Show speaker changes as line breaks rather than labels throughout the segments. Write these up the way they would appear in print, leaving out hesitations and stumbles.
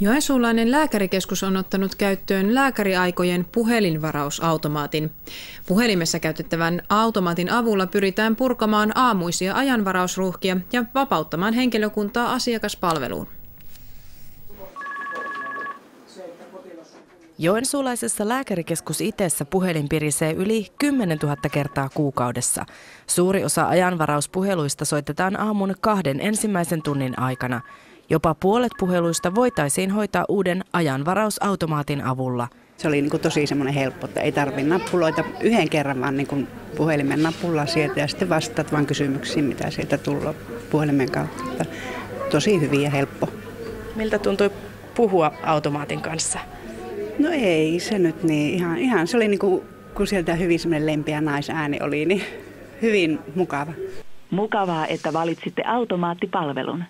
Joensuulainen lääkärikeskus on ottanut käyttöön lääkäriaikojen puhelinvarausautomaatin. Puhelimessa käytettävän automaatin avulla pyritään purkamaan aamuisia ajanvarausruuhkia ja vapauttamaan henkilökuntaa asiakaspalveluun.
Joensuulaisessa lääkärikeskus IT:ssä puhelin pirisee yli 10 000 kertaa kuukaudessa. Suuri osa ajanvarauspuheluista soitetaan aamun 2 ensimmäisen tunnin aikana. Jopa puolet puheluista voitaisiin hoitaa uuden ajanvarausautomaatin avulla.
Se oli tosi semmoinen helppo, että ei tarvitse nappuloita yhden kerran, vaan puhelimen nappulla sieltä ja sitten vastaat vain kysymyksiin, mitä sieltä tullaan puhelimen kautta. Että tosi hyvin ja helppo.
Miltä tuntui puhua automaatin kanssa?
No ei se nyt niin. Ihan se oli kun sieltä hyvin semmoinen lempeä naisääni oli, niin hyvin mukava.
Mukavaa, että valitsitte automaattipalvelun.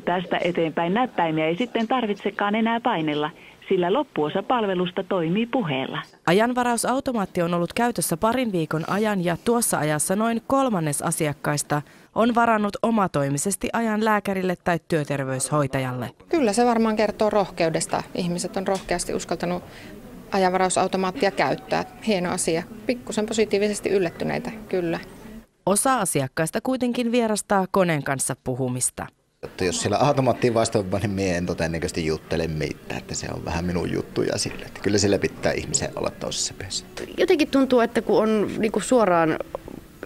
Tästä eteenpäin näppäimiä ei sitten tarvitsekaan enää painella, sillä loppuosa palvelusta toimii puheella.
Ajanvarausautomaatti on ollut käytössä parin viikon ajan ja tuossa ajassa noin 1/3 asiakkaista on varannut omatoimisesti ajan lääkärille tai työterveyshoitajalle.
Kyllä se varmaan kertoo rohkeudesta. Ihmiset on rohkeasti uskaltanut ajanvarausautomaattia käyttää. Hieno asia. Pikkusen positiivisesti yllättyneitä, kyllä.
Osa asiakkaista kuitenkin vierastaa koneen kanssa puhumista.
Että jos siellä automaattiin vastaava, niin minä en todennäköisesti juttele mitään, että se on vähän minun juttuja sille. Että kyllä sillä pitää ihmisen olla toisessa päässä.
Jotenkin tuntuu, että kun on suoraan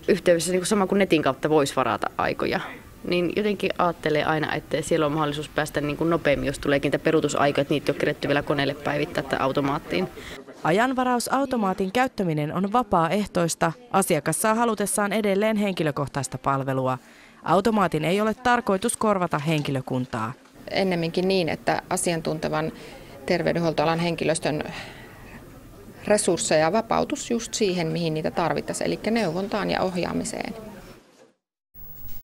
yhteydessä sama kuin netin kautta voisi varata aikoja, niin jotenkin ajattelee aina, että siellä on mahdollisuus päästä nopeammin, jos tuleekin niitä peruutusaikoja, että niitä ei ole keretty vielä koneelle päivittää tai automaattiin.
Ajanvarausautomaatin käyttäminen on vapaaehtoista. Asiakas saa halutessaan edelleen henkilökohtaista palvelua. Automaatin ei ole tarkoitus korvata henkilökuntaa.
Ennemminkin niin, että asiantuntevan terveydenhuoltoalan henkilöstön resursseja vapautus just siihen, mihin niitä tarvittaisiin, eli neuvontaan ja ohjaamiseen.